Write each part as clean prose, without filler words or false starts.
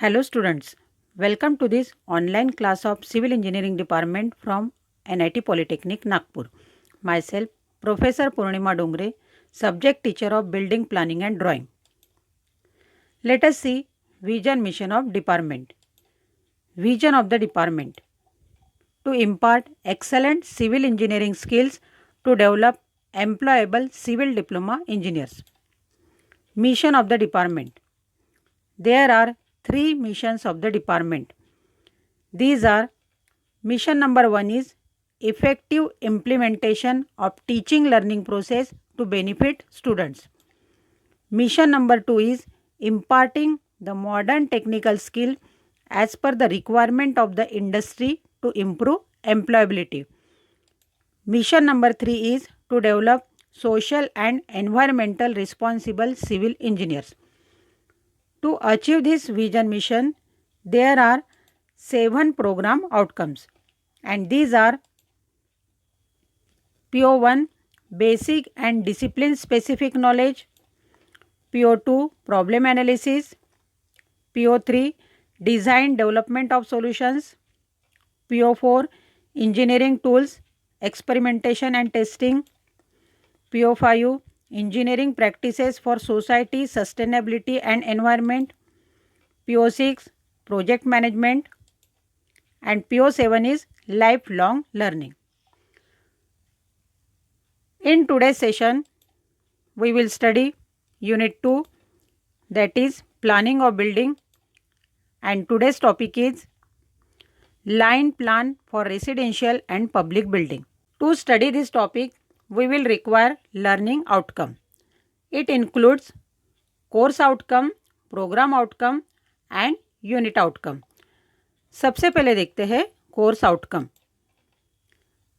Hello students, welcome to this online class of Civil Engineering Department from NIT Polytechnic Nagpur. Myself Professor Purnima Dongre, subject teacher of Building Planning and Drawing. Let us see vision mission of department. Vision of the department: to impart excellent civil engineering skills to develop employable civil diploma engineers. Mission of the department: there are three missions of the department. These are: mission number 1 is effective implementation of teaching learning process to benefit students. Mission number 2 is imparting the modern technical skill as per the requirement of the industry to improve employability. Mission number 3 is to develop social and environmental responsible civil engineers. To achieve this vision mission, there are 7 program outcomes, and these are: PO1 basic and discipline specific knowledge, PO2 problem analysis, PO3 design development of solutions, PO4 engineering tools, experimentation and testing, PO5 engineering practices for society, sustainability and environment, PO6 project management, and PO7 is lifelong learning. In today's session, we will study Unit 2, that is Planning of Building, and today's topic is Line Plan for Residential and Public Building. To study this topic, we will require learning outcome. It includes course outcome, program outcome and unit outcome. सबसे पहले देखते हैं course outcome.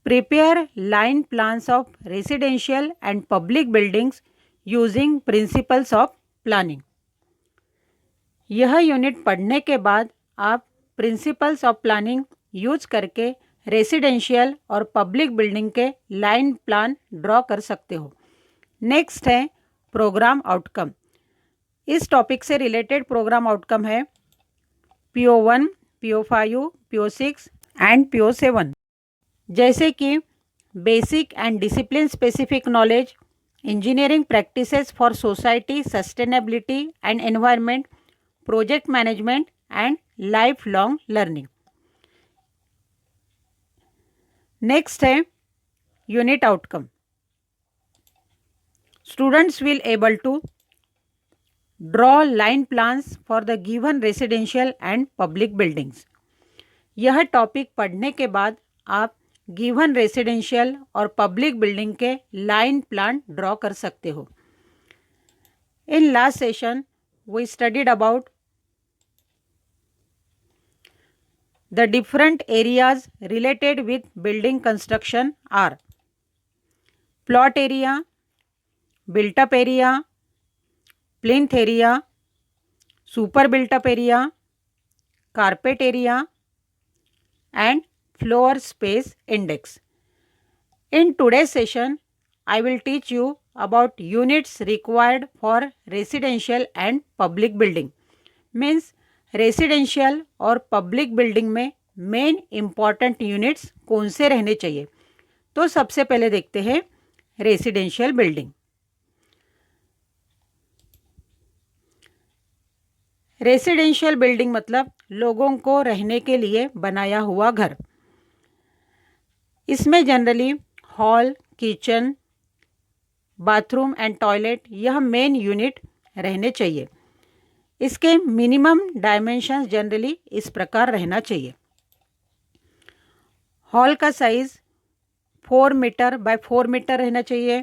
Prepare line plans of residential and public buildings using principles of planning. यह unit पढ़ने के बाद आप principles of planning use करके रेसिडेंशियल और पब्लिक बिल्डिंग के लाइन प्लान ड्रॉ कर सकते हो. नेक्स्ट है प्रोग्राम आउटकम. इस टॉपिक से रिलेटेड प्रोग्राम आउटकम है PO1, PO5, PO6 and PO7, जैसे कि basic and discipline specific knowledge, engineering practices for society, sustainability and environment, project management and lifelong learning. Next है unit outcome. Students will able to draw line plans for the given residential and public buildings. यह topic पढ़ने के बाद आप given residential और public building के line plan draw कर सकते हो. In last session we studied about the different areas related with building construction are plot area, built up area, plinth area, super built up area, carpet area and floor space index. In today's session, I will teach you about units required for residential and public building. Means residential और public building में main important units कौन से रहने चाहिए. तो सबसे पहले देखते हैं रेसिडेंशियल बिल्डिंग. रेसिडेंशियल बिल्डिंग मतलब लोगों को रहने के लिए बनाया हुआ घर. इसमें generally hall, kitchen, bathroom and toilet यह मेन यूनिट रहने चाहिए. इसके मिनिमम डायमेंशंस जनरली इस प्रकार रहना चाहिए. हॉल का साइज 4 मीटर बाय 4 मीटर रहना चाहिए.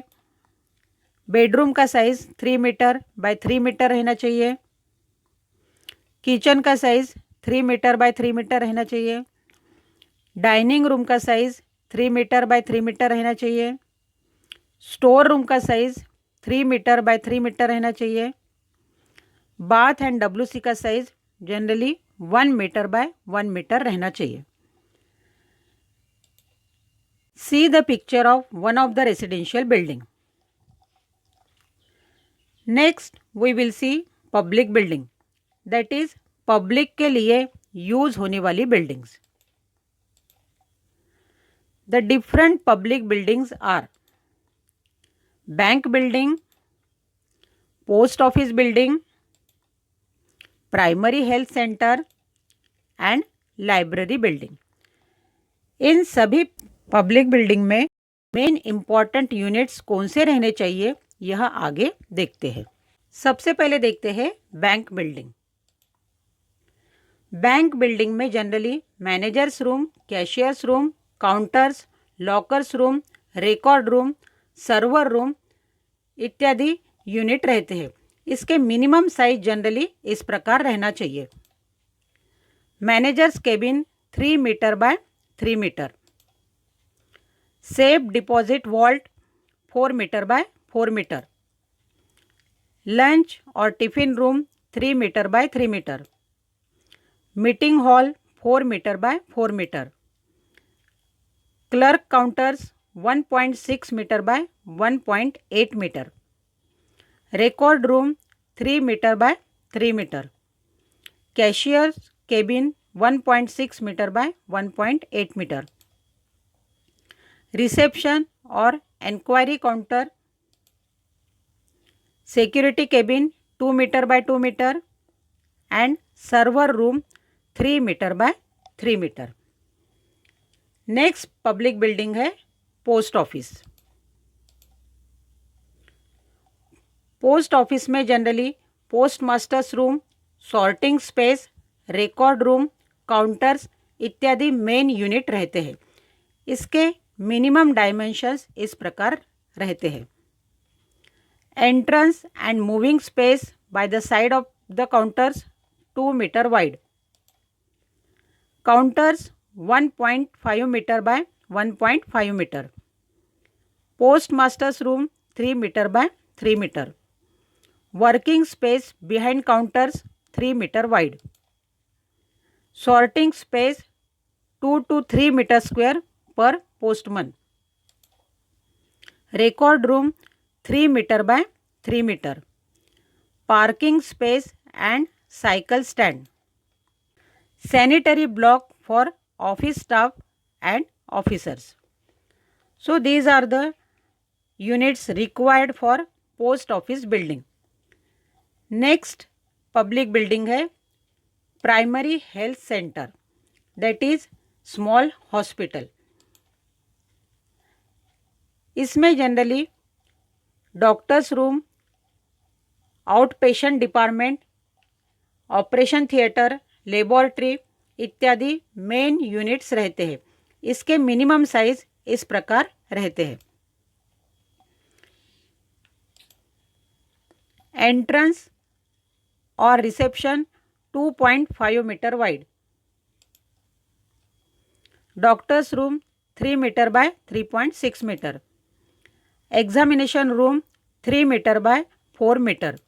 बेडरूम का साइज 3 मीटर बाय 3 मीटर रहना चाहिए. किचन का साइज 3 मीटर बाय 3 मीटर रहना चाहिए. डाइनिंग रूम का साइज 3 मीटर बाय 3 मीटर रहना चाहिए. स्टोर रूम का साइज 3 मीटर बाय 3 मीटर रहना चाहिए. बाथ एंड WC का size generally 1 metre by 1 metre रहना चाहिए. See the picture of one of the residential building. Next we will see public building, that is public के लिए use होने वाली बिल्डिंग्स। The different public buildings are bank building, post office building, primary health centre and library building. इन सभी public building में main important units कौन से रहने चाहिए यह आगे देखते हैं। सबसे पहले देखते हैं बैंक बिल्डिंग। बैंक बिल्डिंग में generally managers room, cashiers room, counters, lockers room, record room, server room इत्यादि यूनिट रहते हैं। इसके मिनिमम साइज जनरली इस प्रकार रहना चाहिए। Managers cabin 3 metre by 3 metre, safe deposit vault 4 metre by 4 metre, lunch और tiffin room 3 metre by 3 metre, meeting hall 4 metre by 4 metre, clerk counters 1.6 metre by 1.8 metre, record room 3 metre by 3 metre, cashiers cabin 1.6 metre by 1.8 metre, reception और inquiry counter, security cabin 2 metre by 2 metre and server room 3 metre by 3 metre. Next public building है post office. Post office में generally post masters room, sorting space, record room, counters इत्यादि main unit रहते हैं। इसके minimum dimensions इस प्रकार रहते हैं। Entrance and moving space by the side of the counters 2 metre wide, counters 1.5 metre by 1.5 metre, post masters room 3 metre by 3 metre, working space behind counters 3 meter wide, sorting space 2 to 3 meter square per postman, record room 3 meter by 3 meter, parking space and cycle stand, sanitary block for office staff and officers. So these are the units required for post office building. Next public building है primary health centre, that is small hospital. इसमें generally doctors room, outpatient department, operation theatre, laboratory इत्यादि main units रहते हैं। इसके minimum size इस प्रकार रहते हैं। एंट्रेंस और reception 2.5 metre wide, doctors room 3 metre by 3.6 metre, examination room 3 metre by 4 metre,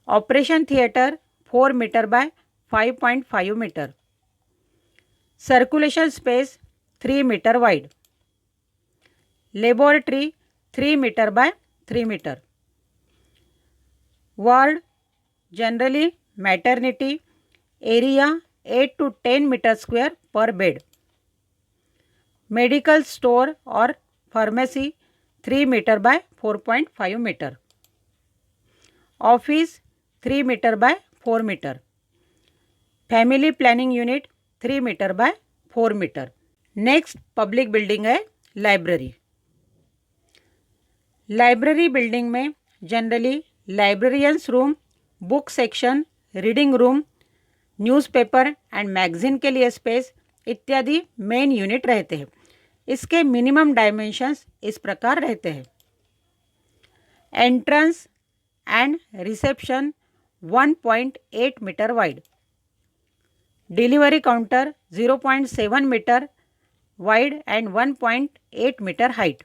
operation theatre 4 metre by 5.5 metre, circulation space 3 metre wide, laboratory 3 metre by 3 metre, ward generally maternity area 8 to 10 metre square per bed, medical store और pharmacy 3 metre by 4.5 metre, office 3 metre by 4 metre, family planning unit 3 metre by 4 metre. Next public building है library. Library building में generally librarians room, book section, reading room, newspaper and magazine के लिए space इत्यादि main unit रहते हैं। इसके minimum dimensions इस प्रकार रहते हैं। Entrance and reception 1.8 metre wide, delivery counter 0.7 metre wide and 1.8 metre height,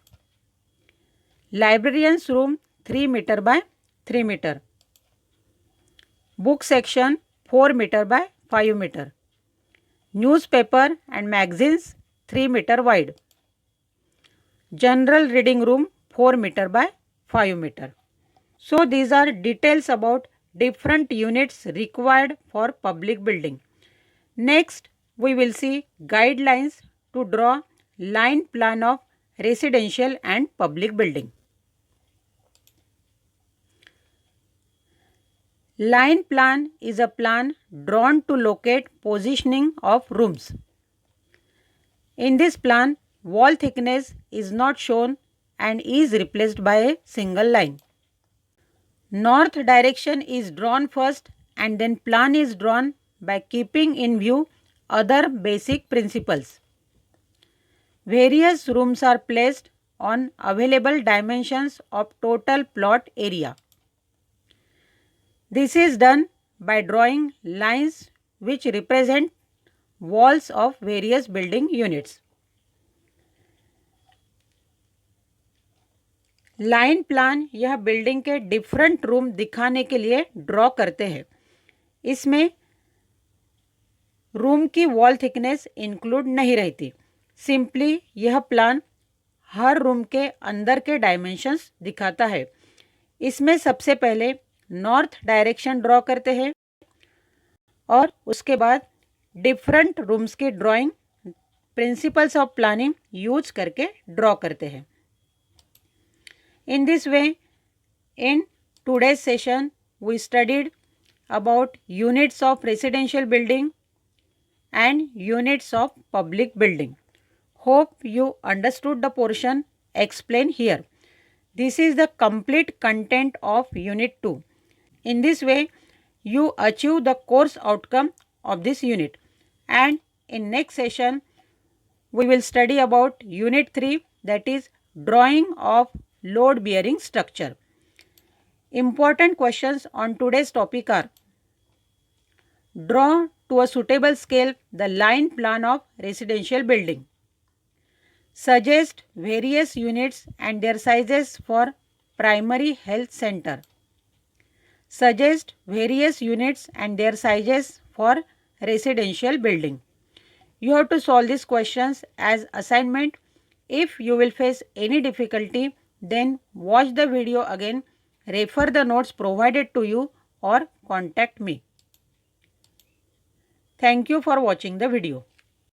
librarians room 3 metre by 3 metre, book section 4 metre by 5 metre, newspaper and magazines 3 metre wide, general reading room 4 metre by 5 metre. So these are details about different units required for public building. Next, we will see guidelines to draw line plan of residential and public building. Line plan is a plan drawn to locate positioning of rooms. In this plan, wall thickness is not shown and is replaced by a single line. North direction is drawn first and then plan is drawn by keeping in view other basic principles. Various rooms are placed on available dimensions of total plot area. This is done by drawing lines which represent walls of various building units. Line plan यह building के different room दिखाने के लिए draw करते हैं. इसमें room की wall thickness include नहीं रहती. सिंपली यह प्लान हर रूम के अंदर के डायमेंशंस दिखाता है. इसमें सबसे पहले नॉर्थ डायरेक्शन ड्रॉ करते हैं और उसके बाद डिफरेंट रूम्स की drawing principles of planning use करके ड्रॉ करते हैं. In this way, in today's session, we studied about units of residential building and units of public building. Hope you understood the portion explained here. This is the complete content of Unit 2. In this way, you achieve the course outcome of this unit. And in next session, we will study about Unit 3, that is drawing of load bearing structure. Important questions on today's topic are: draw to a suitable scale the line plan of residential building. Suggest various units and their sizes for primary health center. Suggest various units and their sizes for residential building. You have to solve these questions as assignment. If you will face any difficulty, then watch the video again, refer the notes provided to you or contact me. Thank you for watching the video.